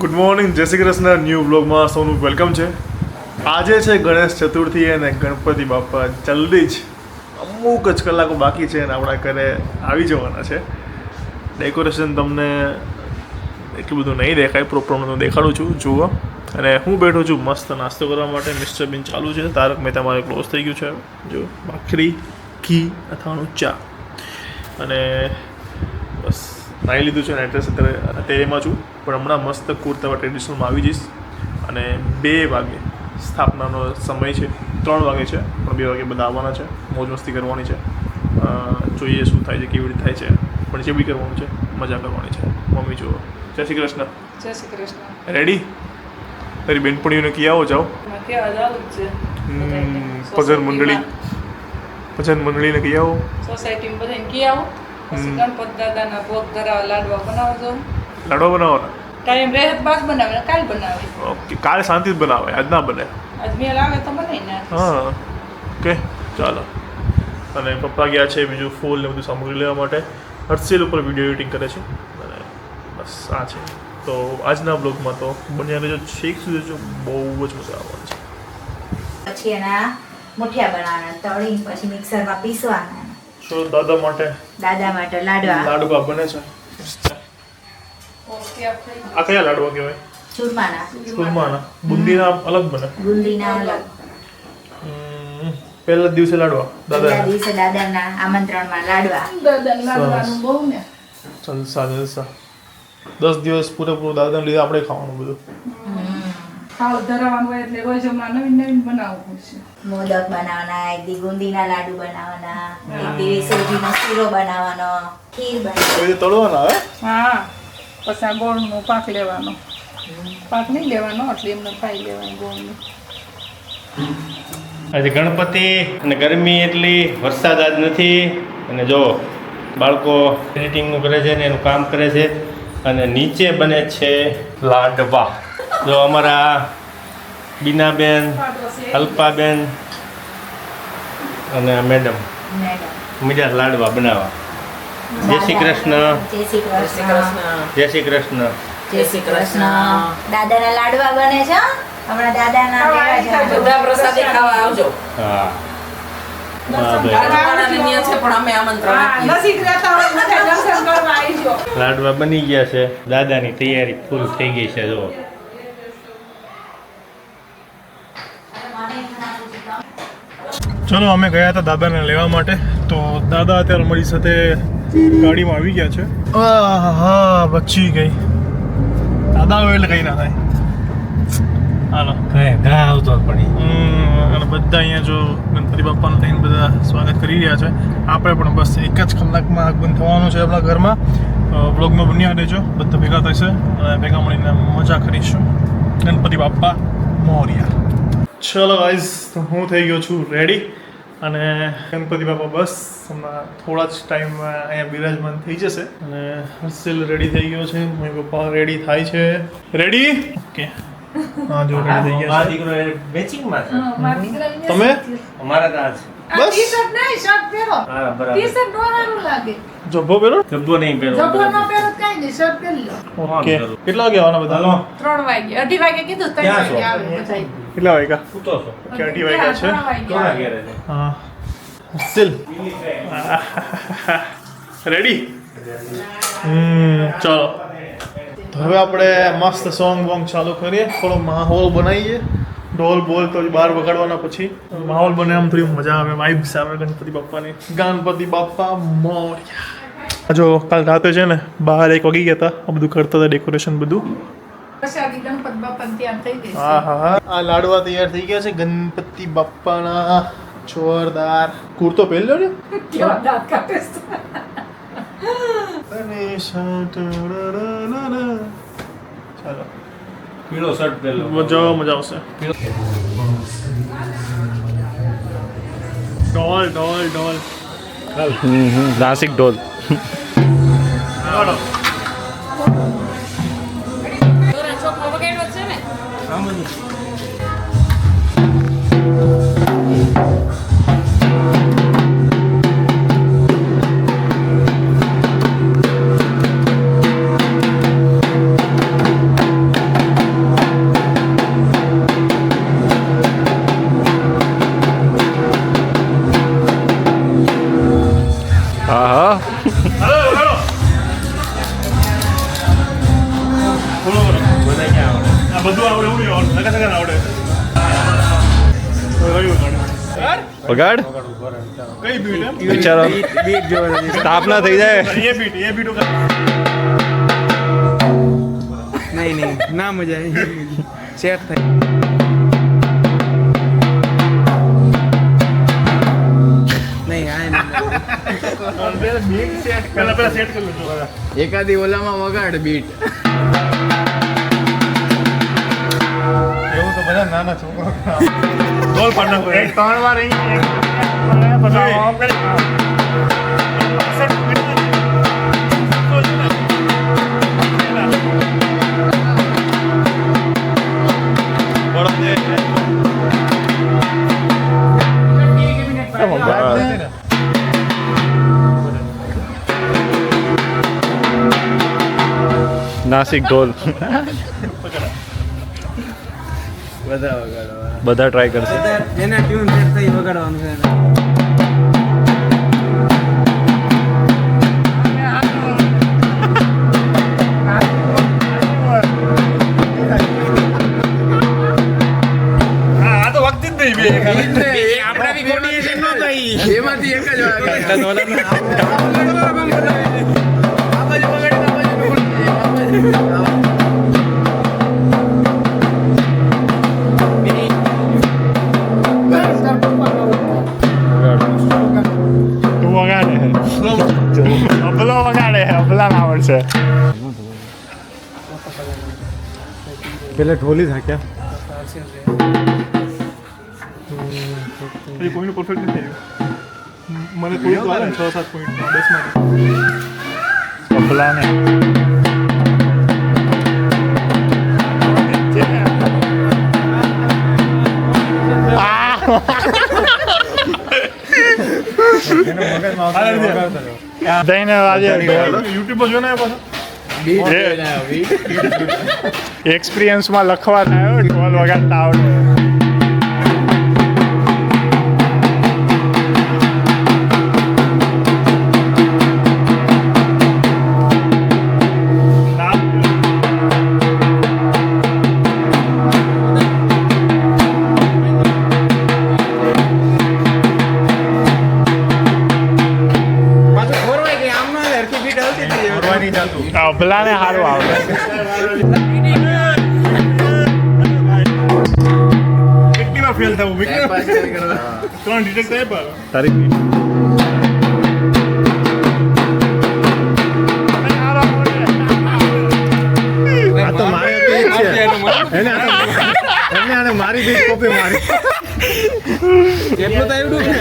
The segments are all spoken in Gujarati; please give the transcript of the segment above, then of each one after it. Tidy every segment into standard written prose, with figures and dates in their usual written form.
ગુડ મોર્નિંગ, જય શ્રી કૃષ્ણ. ન્યૂ બ્લોગમાં સૌનું વેલકમ છે. આજે છે ગણેશ ચતુર્થી અને ગણપતિ બાપા જલ્દી જ અમુક જ કલાકો બાકી છે અને આપણા ઘરે આવી જવાના છે. ડેકોરેશન તમને એટલું બધું નહીં દેખાય, પ્રોપર હું દેખાડું છું, જુઓ. અને હું બેઠો છું મસ્ત નાસ્તો કરવા માટે. મિસ્ટર બીન ચાલુ છે, તારક મહેતા મારે ક્લોઝ થઈ ગયું છે. જો ભાખરી, ઘી અથાણું, ચા અને બસ નાહી લીધું છે. અને એડ્રેસ અત્યારે એમાં છું, પણ હમણાં મસ્ત કુર્તા ટ્રેડિશનલમાં આવી જઈશ. અને 2 વાગે સ્થાપનાનો સમય છે, 3 વાગે છે, પણ 2 વાગે બધા આવવાના છે. મોજ મસ્તી કરવાની છે. જોઈએ શું થાય છે, કેવી રીતે થાય છે, પણ જે બી કરવાનું છે મજા કરવાની છે. મમ્મી જુઓ. જય શ્રી કૃષ્ણ. જય શ્રી કૃષ્ણ. રેડી? તારી બેનપણીઓને કી આવો જાઓ. ભજન મંડળીને કી આવો. સોસાયટીમાં બધાને કી આવો. પછી ગણપત દાદાના ભોગ ધરાવા લાડવા બનાવજો. લાડવા બનાવવાના? ટાઈમ રહે તો બાદ બનાવે, કાલ બનાવે. ઓકે, કાલે શાંતિ જ બનાવે, આજ ના બને. આજ મેલ આવે તો બનાવી નાખીશ. હા, ઓકે, ચાલો. અને પપ્પા ગયા છે બીજું ફૂલ ને બધું સામગ્રી લેવા માટે. હર્ષિલ ઉપર વિડીયો એડિટિંગ કરે છે. અને બસ આ છે. તો આજના બ્લોગમાં તો બન્યા રહેજો છેક સુધી, જો બહુ જ મજા આવવાની છે. પછી એના મુઠિયા બનાવવાના, તળી પછી મિક્સરમાં પીસવાના. શું દાદા માટે લાડવા બને છે. આ કયા લાડવા કહેવાય? ચૂરમાના. બુંદીના અલગ બને. બુંદીના અલગ. પહેલા દિવસે લાડવા દાદાના આમંત્રણમાં લાડવા. દાદાના લાડવાનું બહુ ને. જલસા. 10 દિવસ પૂરેપૂરું દાદાને લીધે આપણે ખાવાનું બધું. ખાવ ધરાવવાનું હોય એટલે રોજ હમણાં નવીન બનાવવું પડશે. મોદક બનાવવાના, એક દી ગુંદીના લાડુ બનાવવાના, એક દી સૂજીનો શીરો બનાવવાનો, ખીર બનાવવાની. તળવાના હે? હા, પછી આ ગોળનો પાક લેવાનો. પાક નહીં લેવાનો, એટલે એમને ખાઈ લેવાનું ગોળનું. આજે ગણપતિ અને ગરમી એટલી, વરસાદ આજ નથી. અને જો બાળકો એડિટિંગનું કરે છે ને એનું કામ કરે છે. અને નીચે બને છે લાડવા. જો અમારા બીનાબેન, અલ્પાબેન અને મેડમ મીઠા લાડવા બનાવવા. જય શ્રી કૃષ્ણ. જય શ્રી કૃષ્ણ. જય શ્રી કૃષ્ણ. જય શ્રી કૃષ્ણ. દાદાના લાડવા બને છે. હમણાં દાદાના બધા પ્રસાદી ખાવા આવજો. હા, લાડવા બની ગયા છે. દાદાની તૈયારી ફૂલ થઈ ગઈ છે. જો ચલો, અમે ગયા હતા દાદાને લેવા માટે. તો દાદા અત્યારે અમારી સાથે ગાડીમાં આવી ગયા છે. હા, બચી ગઈ. દાદા આવે એટલે કઈ ના થાય. હાલો, ઘા આવતો પડી. અને બધા અહીંયા જો ગણપતિ બાપાને થઈને બધા સ્વાગત કરી રહ્યા છે. આપણે પણ બસ 1 જ કલાકમાં આગમન થવાનું છે આપણા ઘરમાં. બ્લોગમાં બન્યા રહેજો, બધા ભેગા થશે અને ભેગા મળીને મજા કરીશું. ગણપતિ બાપા મોર્યા. ચલો ગાઈઝ, તો હું થઈ ગયો છું રેડી. અને ગણપતિ બાપા બસ હમણાં થોડા જ ટાઈમમાં અહીંયા બિરાજમાન થઈ જશે. અને હર્ષિલ રેડી થઈ ગયો છે, મમ્મી પપ્પા રેડી થાય છે. રેડી? ઓકે, હા, જો રેડી થઈ ગયા છે. દીકરો મેચિંગમાં છે. તમે? અમારા ત્યાં છે. બસ ટી-શર્ટ નહીં, શર્ટ પહેરો. હા, બરાબર. ટી-શર્ટ નો સારું લાગે. જબ્બો પહેરો. જબ્બો નહીં પહેરો. જબ્બો ન પહેરો તો કાંઈ નહીં, શર્ટ પહેરી લો. ઓકે, કેટલા વાગે આવવાના બધા? હાલો. 3 વાગે, 2:30 વાગે કીધું, 3 ક્યાં છો? વાગે આવે બધા. કેટલા વાગ્યા? સૂતો છો? ઓકે, 2:30 વાગ્યા છે. 3 વાગે કોના આવે. ઘેરે છે? હા, હર્ષિલ રેડી? ચલો, તો હવે આપણે મસ્ત સોંગ વોંગ ચાલુ કરીએ, થોડો માહોલ બનાવીએ. ઢોલ બોલ તો બહાર વગાડવાના, પછી માહોલ બને આમ થોડી મજા આવે, વાઇબ્સ આવે ગણપતિ બાપાની. ગણપતિ બાપા મોર્યા. જો કાલ રાતે છે ને 12-1 વાગી ગયા હતા, આ બધું કરતા હતા, ડેકોરેશન બધું. પ્રસાદી ગણપત બાપાને ત્યાં થઈ ગઈ છે. હા, આ લાડવા તૈયાર થઈ ગયા છે ગણપતિ બાપાના. જોરદાર. કુર્તો પહેર્યો ને? કેવા દાંત કાઢે છે. ચાલો, પીળો શર્ટ પહેરો. મજા આવશે. ઢોલ. નાસિક ઢોલ. ચાલો. ચોખ્ખો વગાડ્યો છે ને. થોડો કરો. બધા ક્યાં આવડે? આ બધું આવડે એવું નહીં આવડે નકા સગા આવડે વગાડ કઈ બીટ એમ વિચારો સ્થાપના થઈ જાય એ બીટ નહીં ના મજા આવી સેટ થાય નહીં બીટ સેટ પેલા સેટ કરી લો એકાદી ઓલામાં વગાડ બીટ એવું તો બધા નાના છોકરા બોલ પાડ નાખો એક 3 વાર અહીં પછી ઓફ કરી નાસિક ઢોલ બધા ટ્રાય કરશે જેના ટ્યુન સેટ થઈ વગાડવાનું છે આ તો વખત જ નહીં બે આપણા બી કોમ્બિનેશન ન થઈ એમાંથી એક જ તું વગાડે અબલો વગાડે અબલા ના આવડશે પેલા ઢોલી થાક્યા કોઈનું પરફેક્ટ નથી થયું મને થોડું આવે ને 6-7 પોઈન્ટ 10 માંથી અબલા ને જઈને આજે યુટ્યુબ પર જોઈને એક્સપિરિયન્સમાં લખવા થયો ઢોલ વગાડતા આવડે અબલાને સારું આવડે કેટલીમાં ફેલ થવું ત્રણ ડિટેક્ટ થાય પર તારી આ તો મારે તો ઈ જ છે એને આને મારી બીટ કોપી મારી કેટલું તો આવડું ને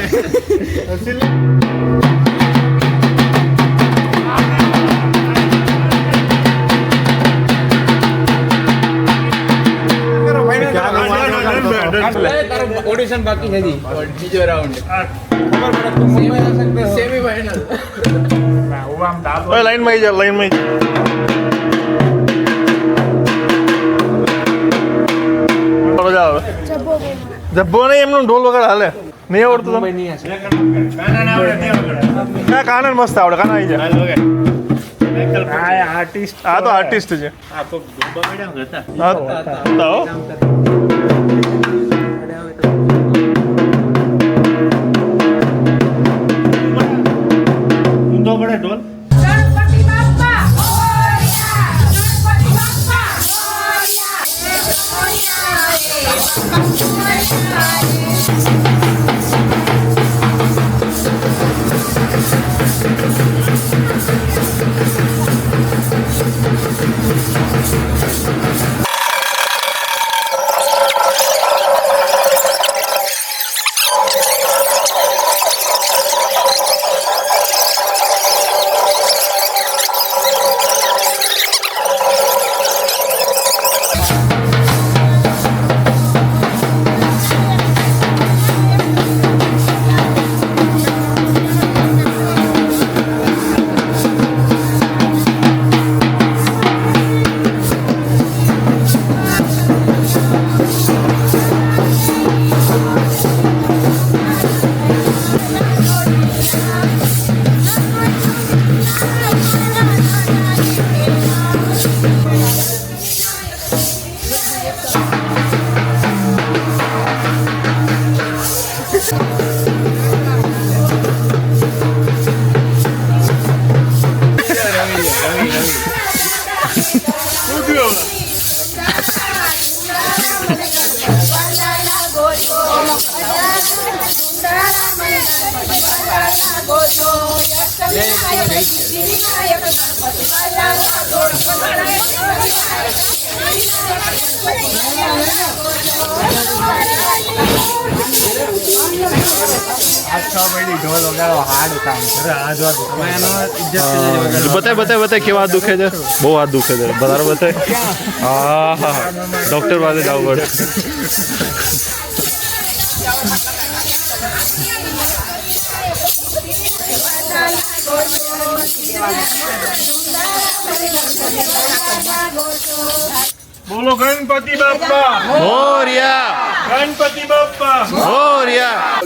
ઓડિશન બાકી છે બીજો રાઉન્ડ સેમી ફાઇનલ લાઈનમાં આવી જા લાઈનમાં મજા આવે જબ્બો નહીં એમનું ઢોલ વગર હાલે નહીં આવડતું તમને ના કાનન મસ્ત આવડે કાના આવી જાય આર્ટિસ્ટ આ તો આર્ટિસ્ટ છે ઊંધો પડે ઢોલ ગણપતિ બાપ્પા મોરયા ગણપતિ બાપ્પા બતાય કેવા હાથ દુખે છે? બહુ હાથ દુખે છે. વધારે બતાય. હા, ડોક્ટર પાસે જવું પડે. બોલો ગણપતિ બાપ્પા મોરિયા, ગણપતિ બાપ્પા મોરિયા.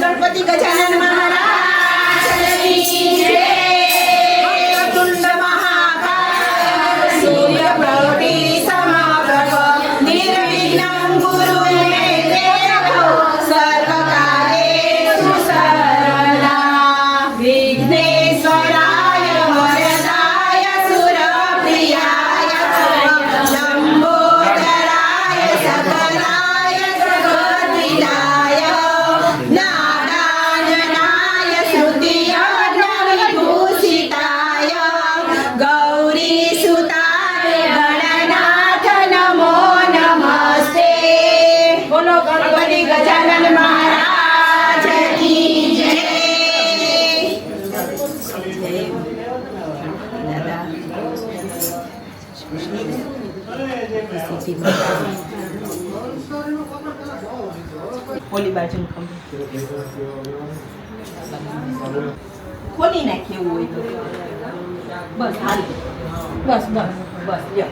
ગણપતિ ગજાનન મહારાજની જય. વક્રતુંડ મહાકાય સૂર્યકોટિ સમપ્રભ નિર્વિઘ્नं કુરુ મે દેવ સર્વકાર્યેષુ સર્વદા. વિઘ્નેશ્વરાય વરદાય સુરપ્રિયાય લંબોદરાય સકલાય જગદ્વિદાય નારાયણાય શ્રુતિયજ્ઞવિભૂષિતાય ગૌરીસુતાય ગણનાથ નમો નમસ્તે. બોલો ગણપતિ ગજાનન મહારાજ કી જય. ઓલી બાજુ ખોલી નાખી એવું હોય તો બસ હાલ બસ બસ બસ લ્યો.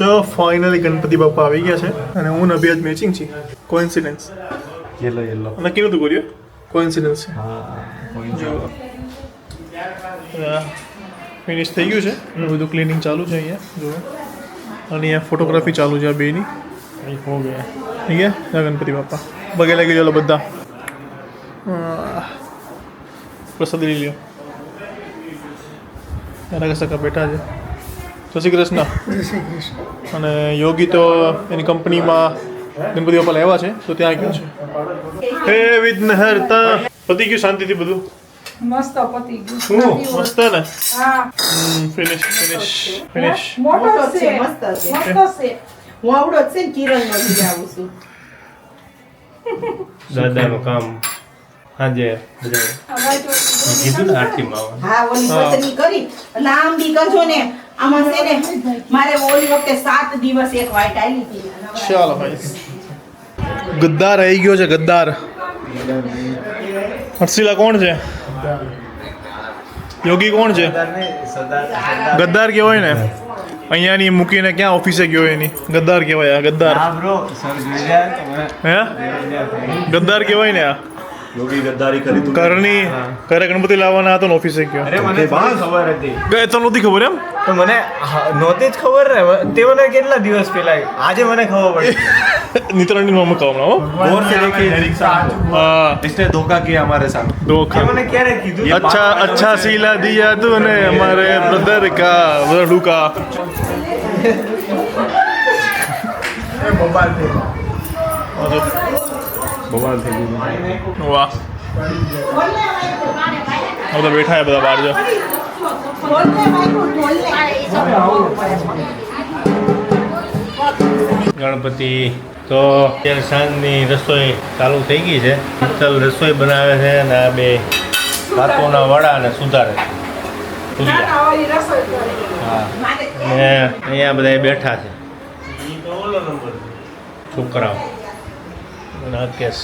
ચલો ફાઇનલી ગણપતિ બાપા આવી ગયા છે અને હું ને અભિયાજ મેચિંગ છે. કોઇન્સિડન્સ યલો યલો અને કેવું તું કર્યું? કોઇન્સિડન્સ છે. જો ફિનિશ થઈ ગયું છે. બધું ક્લિનિંગ ચાલુ છે અહીંયા જો. અને અહીંયા ફોટોગ્રાફી ચાલુ છે આ બેની. હો ગયા ઠીક છે. ગણપતિ બાપા પગે લાગી ચાલો બધા. પ્રસાદ લઈ લ્યો. એના કસકા બેઠા છે. જય શ્રી કૃષ્ણ. અને યોગી તો એની કંપનીમાં ગણપતિ બાપા લેવા છે તો ત્યાં ગયો છે. હે વિઘ્નહર્તા પતી ગયું શાંતિથી બધું. મસ્ત પતી ગયું. શું મસ્ત ને. હા ફિનિશ ફિનિશ ફિનિશ. મોટો છે મસ્ત છે. મસ્ત છે. હું આવડો જ છે ને કિરણ માંથી આવું છું. દાદાનું કામ આજે બધા કીધું ને આરતીમાં આવવાનું. હા ઓલી પતરી કરી લાંબી કરજો ને આમાં છે ને મારે ઓલી વખતે 7 દિવસ એક વાઈટ આલી હતી. ચાલો ભાઈ. ગદ્દાર આવી ગયો છે ગદ્દાર. હર્ષિલા કોણ છે? યોગી કોણ છે? ગદ્દાર કહેવાય ને. અહીંયાની મૂકીને ક્યાં ઓફિસે ગયો એની ગદ્દાર કહેવાય આ ગદ્દાર. હે ગદ્દાર કહેવાય ને આ. યોગી ગદ્દારી કરી તું ઘરની ઘરે ગણપતિ લાવવાના હતો ને ઓફિસે ગયો. અરે મને ખબર હતી ગયે તો નહોતી ખબર એમ. તો મને નહોતી જ ખબર ને તે મને કેટલા દિવસ પહેલા આજે મને ખબર પડી નિતરાની નામ કહો હમણાં હો. गौर से देखिए હા इसने धोखा किया हमारे साथ ધોખા. ये मैंने क्યારે કીધું अच्छा सिला दिया तूने हमारे ब्रदर का ब्रदर का. मोबाइल थे વાહ હવે તો બેઠા હે બધા બહાર જો. ગણપતિ તો અત્યારે સાંજની રસોઈ ચાલુ થઈ ગઈ છે. શીતલ રસોઈ બનાવે છે અને આ બે ભાતોના વડા અને સુધારે ભજીયા. હા ને અહીંયા બધા બેઠા છે છોકરાઓ અને આ કેસ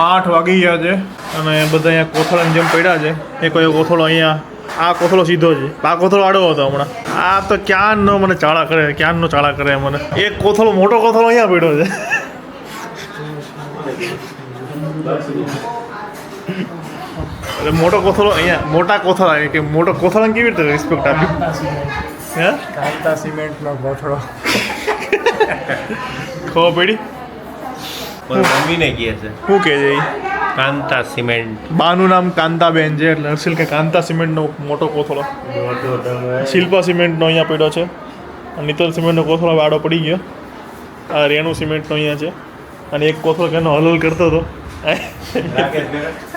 8 વાગી ગયા છે અને બધા અહીંયા કોથળાની જેમ પડ્યા છે. એક કોથળો અહીંયા આ કોથળો સીધો છે. આ કોથળો આડો હતો હમણાં. આ તો ક્યાંનો મને ચાળા કરે ક્યાંનો ચાળા કરે મને. એક કોથળો મોટો કોથળો અહીંયા પડ્યો છે. અરે મોટો કોથળો અહીંયા મોટા કોથળા કે મોટો કોથળાને કેવી રીતે રિસ્પેક્ટ આપ્યું? હે કાંતા સિમેન્ટનો ગોઠડો ખબર પડી પણ મમ્મીને કહે છે શું કહે છે એ? કાંતા સિમેન્ટ. બાનું નામ કાંતાબેન છે એટલે હર્ષિલ કે કાંતા સિમેન્ટનો મોટો કોથળો. શિલ્પા સિમેન્ટનો અહીંયા પડ્યો છે. નિતલ સિમેન્ટનો કોથળો આડો પડી ગયો. આ રેણુ સિમેન્ટનો અહીંયા છે અને એક કોથળો કેનો હલલ કરતો હતો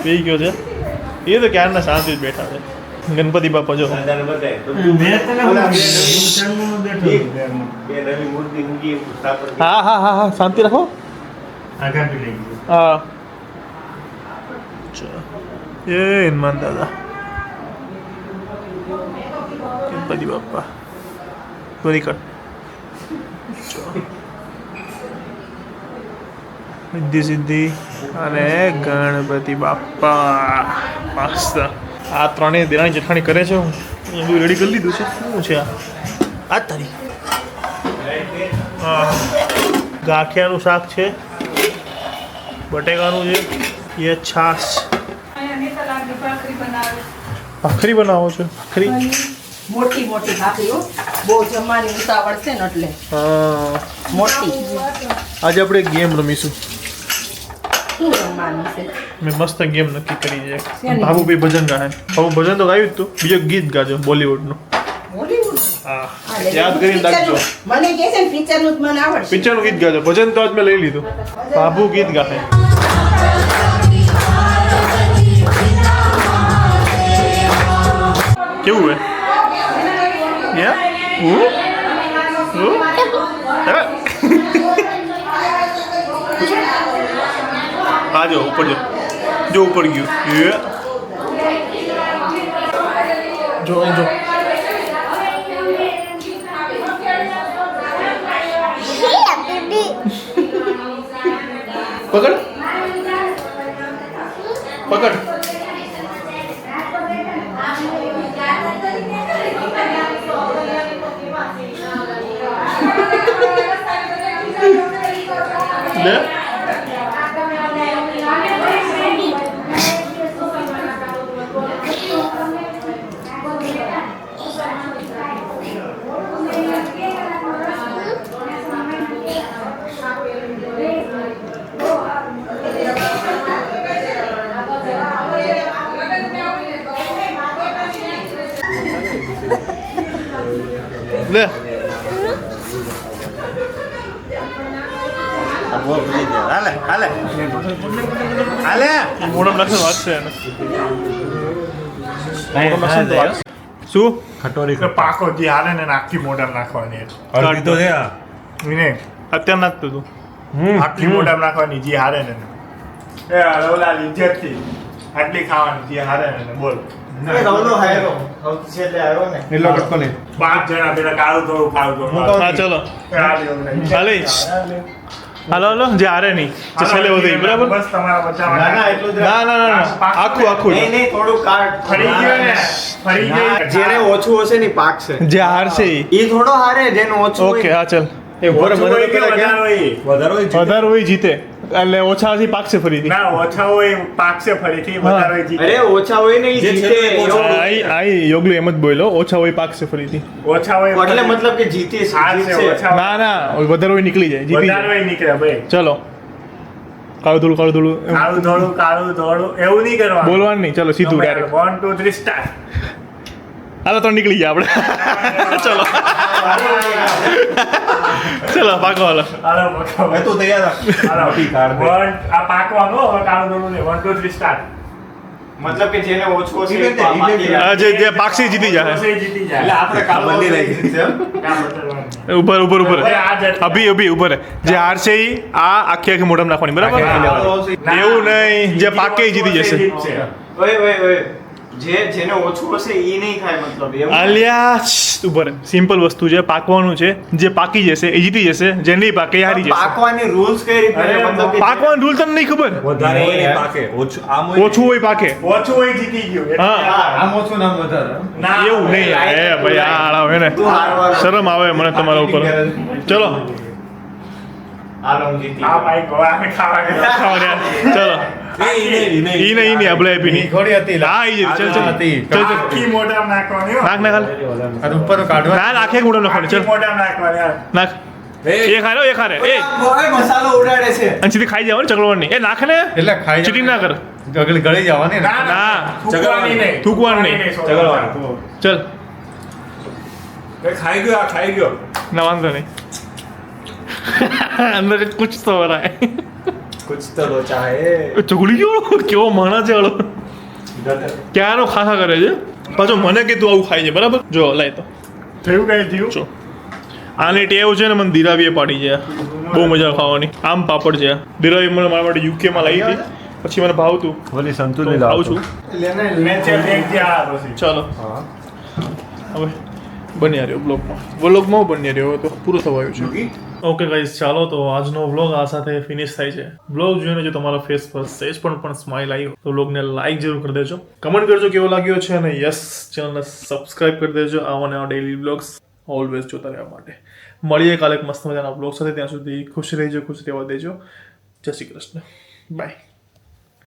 પી ગયો છે. એ તો ક્યારના શાંતિ જ બેઠા છે. ગણપતિ બાપા જો બે નવી મૂર્તિ મૂકી સ્થાપન હા હા હા હા શાંતિ રાખો. હા એ હનુમાન દાદા ગણપતિ બાપા વેરી ગુડ. સિદ્ધિ સિદ્ધિ અને ગણપતિ બાપા મસ્ત. આ ત્રણેય દેરાણી જેઠાણી કરે છે. હું બધું રેડી કરી લીધું છે. શું છે આ તારી? હા ગાંઠિયાનું શાક છે, બટેકાનું છે, એ છાશ. ભાખરી બનાવો છો? ભાખરી મોટી મોટી ભાખરીઓ બહુ જમવાની ઉતાવળ છે ને એટલે હા. મોટી. આજે આપણે ગેમ રમીશું. શું જમવાનું છે? મેં મસ્ત ગેમ નક્કી કરી છે. શેની? ભાભુભાઈ ભજન ગાય. ભાભુ ભજન તો ગાયું જ તું. બીજું ગીત ગાજો બોલીવુડનું. બોલીવુડ? હા હા, એટલે યાદ કરીને રાખજો. મને કહે છે ને પિક્ચરનું જ મને આવડશે. પિક્ચરનું ગીત ગાજો. ભજન તો આજ મેં લઈ લીધું. બાબુ ગીત ગાશે. કેવું હે? યા હા જો ઉપર જો ઉપર ગયું. જો જો પકડ પકડ. લે લે હાલે હાલે હાલે મોઢમ નાખશે વાગશે એને મોઢમ નાખશે તો વાગશે. શું ખટોરી પાકો જે હારે ને આખી મોઢમ નાખવાની અડધી તો છે આ. વિને અત્યારે નાખતું તું આટલી મોઢમ નાખવાની જે હારે ને એ રવલાલ ઇજ્જતથી આટલી ખાવાની જે હારે ને બોલ રવલો હાયરો સૌથી છેલ્લે આવ્યો ને એટલો કટકો નહીં 5 જણા પેલા કાળું થોડું હા, ચલો હાલે હાલો હાલો જે હારે નહીં જે છેલ્લે વધે બરાબર ના બસ તમારા ના બચાવવા એટલું જ ના ના ના આખું આખું નહીં નહીં થોડું કાઢ ફરી ગયો ને ફરી ગઈ જેને ઓછું હશે ને પાક છે જે હારશે ઈ થોડો હારે જેનું ઓછું ઓકે હોય. હા ચાલ એ ભોરે ઓછું મને હોય તો કે પેલા વધારે હોય? વધારે વધારે હોય જીતે એટલે ઓછા હશે પાકશે ફરીથી ના ઓછા હોય પાકશે ફરીથી વધારે હોય જીતે. અરે ઓછા હોય ને ઈ જે જીતે છે એ એવું. આઈ યોગલું એમ જ બોલ્યો ઓછા હોય પાકશે ફરીથી ઓછા હોય એટલે મતલબ કે જીતે છે, હારશે, જીતશે. ઓછા હોય. ના ના વધારે હોય નીકળી જાય જીતી વધારે જાય હોય નીકળે ભાઈ ચલો કાળું ધોળું કાળું ધોળું એવું નહીં કરવાનું બોલવાનું નહીં ચલો સીધું ડાયરેક્ટ 1 2 3 સ્ટાર્ટ હાલો તો નીકળી ગયા આપણે ચલો ચલો પાકો હાલો હાલો પકડો. એ તો તૈયાર હાલો. મોટી કાર દે. આ પાકવાનું હો, હવે કાળું ધોળું નહીં 1 2 3 સ્ટાર્ટ મતલબ કે જેને ઓછું હશે ઈ એ રીતે, ઈ રીતે. આ જે પાકશે જીતી જાય જીતી એટલે જાય આપણે કામ બંધી લઈ કામ બદલવાનું. ઉપર ઉપર ઉપર હવે આ જ- અભી ઉપર જે હારશે ઈ આ આખી આખી મોઢામાં નાખવાની બરાબર ના, એવું નહીં જે પાકે ઈ જીતી જશે જીતશે. ઓય ઓય ઓય જેને ઓછું હશે ઈ નહીં થાય મતલબ એવું. આલિયા ઉપર સિમ્પલ વસ્તુ છે પાકવાનું છે જે પાકી જશે એ જીતી જશે જે નહીં પાકે એ હારી જશે પાકવાની રૂલ્સ કઈ રીતે અરે, મતલબ કે પાકવાનું રૂલ તમને નહીં ખબર વધારે હોય ને પાકે ઓછું આમ હોય ને. ઓછું હોય પાકે ઓછું હોય જીતી ગયું એટલે હા આમ ઓછું નામ વધારે ના એવું નહીં એ ભાઈ આ હારા હોય ને તું હારવાનો. શરમ આવે મને તમારા ઉપર ચલો હાલો હું જીતી આ ભાઈ ગોળાને ખાવા ગયા. ખાવા યાર ચલો ઈ નહીં આપણે આપી નહીં ઘોડી હતી હા ઈ ચલ ચલ હતી. ચલ ચલ આખી મોઢામાં નાખવાની હો. નાખ નાખ હાલ. અને ઉપર કાઢવા ના નાખે મોઢો નાખવાનું આખી ચલ મોઢામાં નાખવાની હાલ. નાખ એ ખારે એ ખારે એ ઓય મસાલો ઉડાડે છે અને સીધી ખાઈ જવાનું ચકડવાનું નહીં એ નાખ ને એટલે ખાઈ ચીટિંગ ના કર ગળી ગળી જવાની ને ના ના. થૂકવાની નહીં. થૂકવાનું નહીં. ચગડવાનું. ચલ ખાઈ ગયો આ ખાઈ ગયો ના વાંધો નહીં અંદર કુછ તો હો રહા હે કુછ તો લોચા હે ચગુલી ગયો કેવો માણસ છે ઓલો ક્યાંનો ખાખા કરે છે પાછો મને કે તું આવું ખાય છે બરાબર જો લાય તો થયું કઈ થયું જો આની ટેવ છે ને મને દિરાવીએ પાડી છે બહુ મજા આવે ખાવાની આમ પાપડ છે દિરાવી મને મારા માટે યુકે માં લાવી હતી પછી મને ભાવતું ઓલી તો સંતુલિત ખાઉં છું મેં છે એક જે આ પછી. ચાલો હવે બન્યા રહ્યો વ્લોગમાં બન્યા રહ્યો તો પૂરો થવા આવ્યો છે ઓકે ગાઈઝ ચાલો તો આજનો વ્લોગ આ સાથે ફિનિશ થાય છે વ્લોગ જોઈને જો તમારા ફેસ પર સહેજ પણ સ્માઇલ આવી હોય તો વ્લોગને લાઈક જરૂર કરી દેજો કમેન્ટ કરજો કેવો લાગ્યો છે અને યસ ચેનલને સબસ્ક્રાઇબ કરી દેજો આવા નવા ડેઇલી વ્લોગ્સ ઓલવેઝ જોતા રહેવા માટે મળીએ કાલે એક મસ્ત મજાના વ્લોગ સાથે ત્યાં સુધી ખુશ રહેજો ખુશ રહેવા દેજો જય શ્રી કૃષ્ણ બાય